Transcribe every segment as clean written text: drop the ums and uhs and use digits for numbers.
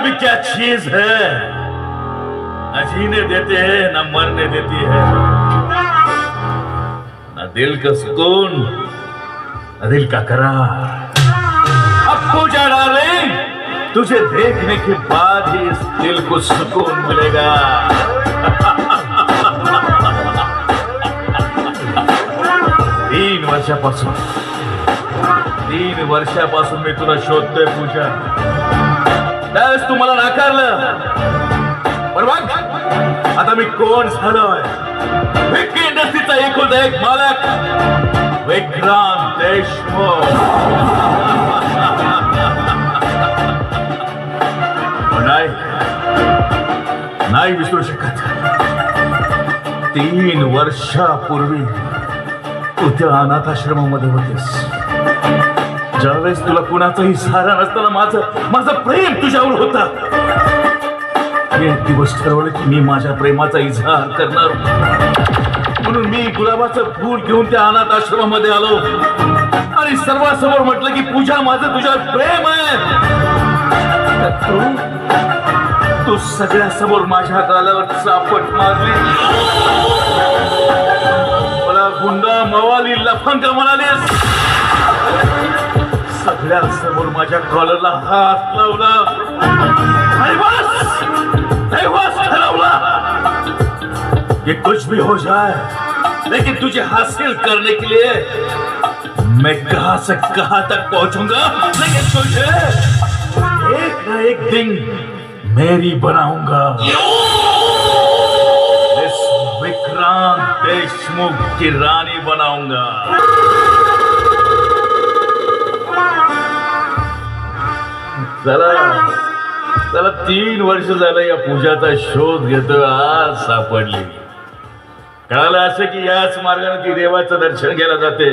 भी क्या चीज है, न जीने देते हैं न मरने देती है, न दिल का सुकून न दिल का करार। अब पूजा डार्लिंग, तुझे देखने के बाद ही इस दिल को सुकून मिलेगा। 3 वर्षापासून मी तुला शोधतोय पूजा। त्यावेळेस तू मला नाकारलं, पण बघ आता मी कोण झालोय। विक्की इंडस्ट्रीचा एकुलता एक मालक विक्रांत देशमुख। नाही विसरू शकत। 3 वर्षापूर्वी तू त्या अनाथ आश्रमामध्ये होतेस, ज्यावेळेस तुला कुणाचाही सहारा नसताना माझं प्रेम तुझ्यावर होता। मी एक दिवस ठरवलं की मी माझ्या प्रेमाचा इजहार करणार, म्हणून मी गुलाबाचं फूल घेऊन त्या अनाथ आश्रमामध्ये आलो आणि सर्वांसमोर म्हटलं की पूजा, माझं तुझ्यावर प्रेम आहे। तू सगळ्यासमोर माझ्या गालावर चापट मारली, मला गुंडा मवाली लफंगा म्हणालीस, सगळ्यासमोर माझ्या कॉलरला हात लावला आणि बस ठरवला कि कुछ भी हो जाए, लेकिन तुझे हासिल करने के लिए मैं कहां से कहां तक पहुंचूंगा, लेकिन तुझे एक न एक दिन मेरी बनाऊंगा। इस विक्रांत देशमुख की रानी बनाऊंगा। चला 3 वर्ष झालं या पूजाचा शोध घेतोय, आज सापडली। कळालं असं की याच मार्गाने ती देवाचं दर्शन घ्यायला जाते,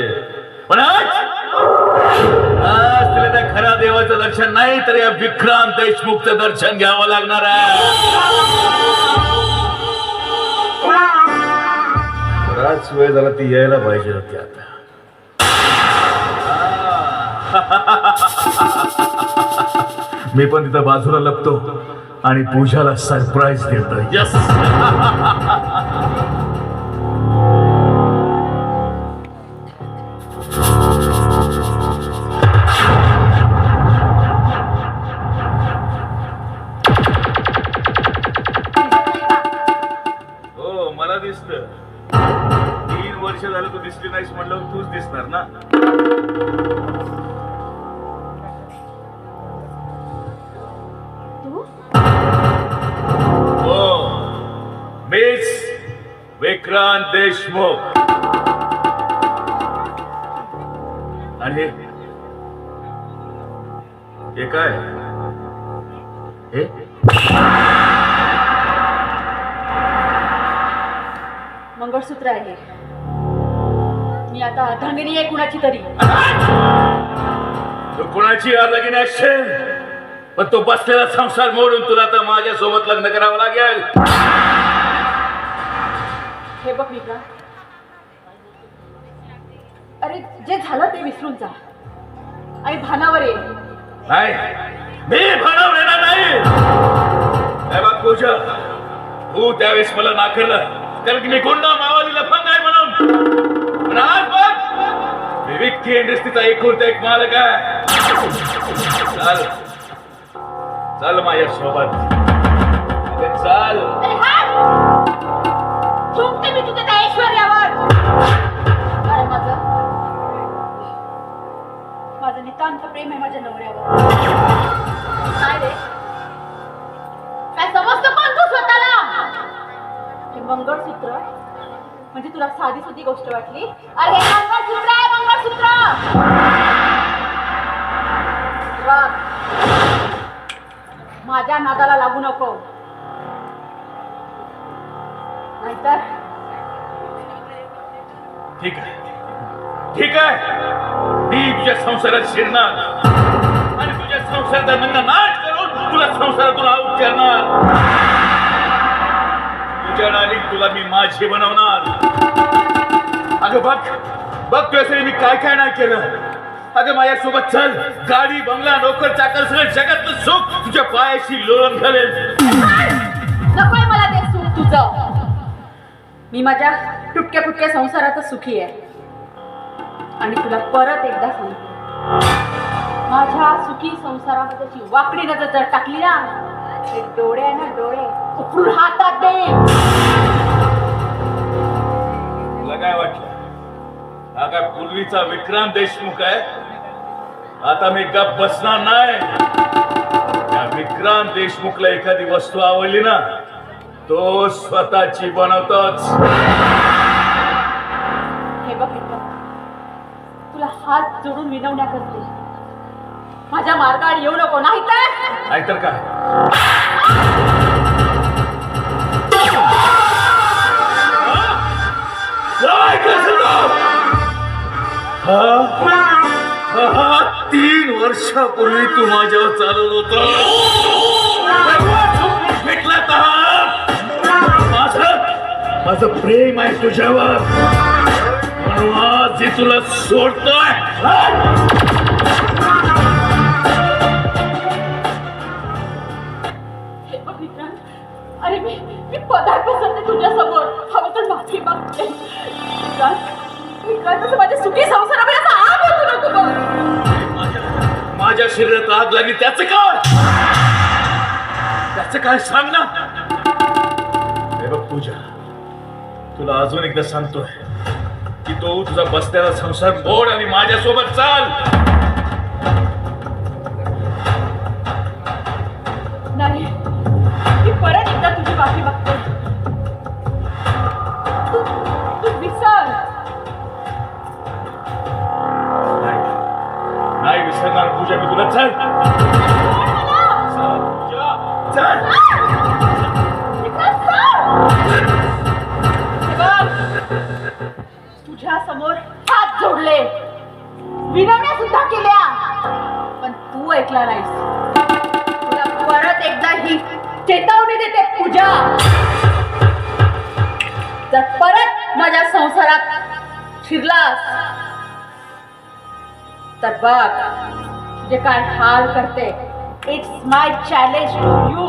पण आज तिला त्या खऱ्या देवाचं दर्शन नाही तर या विक्रांत देशमुखचं दर्शन घ्यावं लागणार आहे। बराच वेळ झाला, ती यायला पाहिजे होती आता। मी पण तिथं बाजूला लपतो आणि पूजाला सरप्राईज देतो। यस हो, मला दिसतं। 3 वर्ष झालं तू दिसली नाहीस म्हटलं तूच दिसणार ना। मिस विक्रांत देशमुख। आणि हे काय हे? मंगळसूत्र आहे। मी आता अर्धांगिनी आहे कुणाची तरी। तू कुणाची अर्धांगिनी असशील, पण तो बसलेला संसार मोडून तुला आता माझ्या सोबत लग्न करावं लागेल। हे बघ विक्रांत, अरे जे झालं ते विसरून जा आणि भानावर ये। नाही, मी भानावर येणार नाही। हे बघ पूजा, तू त्यावेळेस मला नाकारलं कारण की मी गुंडा मावाली लफंग आहे म्हणून, पण आज बघ मी विक्की इंडस्ट्रीचा एकुलता एक मालक आहे। चल माझ्या सोबत, चल। झोपते मी तुझ्या त्या ऐश्वर्यावर। माझं नितांत प्रेम आहे माझ्या नवऱ्यावर। काय रे, काय समजतं पण तू स्वतःला? हे मंगळसूत्र म्हणजे तुला साधी सुधी गोष्ट वाटली? अरे हे मंगळसूत्र आहे, मंगळसूत्र। माझ्या नादाला लागू नको, नाहीतर। ठीक आहे, ठीक आहे, मी तुझ्या संसारात शिरणार आणि तुझ्या संसाराचा नाश करून तुला संसारातून आऊट करणार। तुझ्या नाली तुला मी माझी बनवणार। अगं बघ तुझ्यासाठी मी काय काय नाही केलं, अगं माझ्यासोबत चल. गाडी बंगला नोकर चाकर सगळं जगातलं सुख तुझ्या पायाशी लोळण घालेल. नकोय मला ते सुख तुझं. मी माझ्या तुटक्या फुटक्या संसारातच सुखी आहे. आणि तुला परत एकदा सांगते, माझ्या सुखी संसारामध्ये जी वाकडी नजर जर टाकली ना, ते डोळे आहे ना, डोळे उकळून हातात दे. तुला काय वाटलं हा काय पूर्वीचा विक्रांत देशमुख आहे? आता मी गप बसणार नाही. त्या विक्रांत देशमुखला एखादी वस्तू आवडली ना, तो स्वतःची बनवतोच. हे बघ मित्र, तुला हात जोडून विनवण्या करते, माझ्या मार्गावर येऊ नको. नाहीतर काय? काय करतो? 3 वर्षापूर्वी तू माझ्यावर चालवलं होतं. भेटला माझं प्रेम आहे तुझ्यावर, म्हणून आज हे तुला सोडतोय. हे बघ मित्र, अरे मी पदार्थ बसवते तुझ्या समोर, हवं तर माफी मागते. विक्रांत, माझ्या सुखी संसारामध्ये असा आग होतो ना तू बघ. माझ्या शरीरात आग लागली त्याचं काय सांग ना. हे बघ पूजा, तुला अजून एकदा सांगतोय की तो तुझा बसलेला संसार मोड आणि माझ्यासोबत चाल. नाही, मी परत एकदा तुझी माफी मागते. तू विसर. नाही विसरणार पूजा मी तुला. चल चल. तुझ्या समोर हात जोडले, विनवण्या सुद्धा केल्या, पण तू ऐकला नाहीस. तुला परत एकदा ही चेतावणी देते पूजा, जर परत माझ्या संसारात शिरलास तर बघ तुझे काय हाल करते. It's my challenge to you.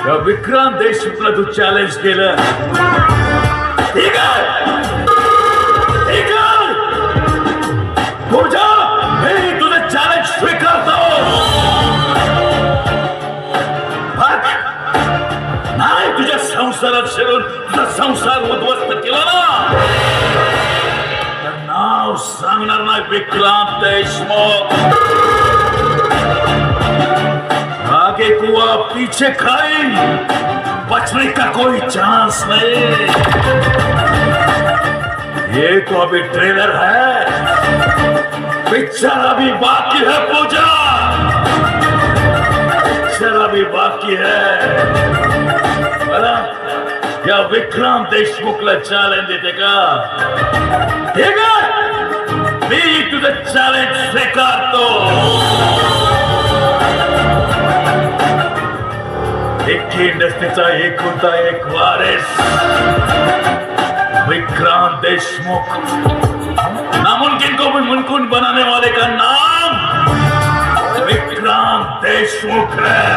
या विक्रांत देशमुखला तू चॅलेंज केलं. ठीक आहे, ठीक आहे पूजा, मी तुझं चॅलेंज स्वीकारतो. नाही तुझ्या संसारात शिरून तुझा संसार उद्ध्वस्त केला ना, तर नाव सांगणार नाही विक्रांत देशमुख. आगे कुआ पीछे खाई, बचने का कोई चांस नहीं. ये तो अभी ट्रेलर है, पिक्चर अभी बाकी है पूजा, पिक्चर अभी बाकी है. बरा या विक्रांत देशमुखला चॅलेंज देते का? ठीक आहे, मी तुझं चॅलेंज स्वीकारतो. इक्की इंडस्ट्रीचा एकुलता एक वारिस विक्रांत देशमुख, नामुमकिन को भी मुमकिन बनाने वाले का नाम विक्रांत देशमुख है.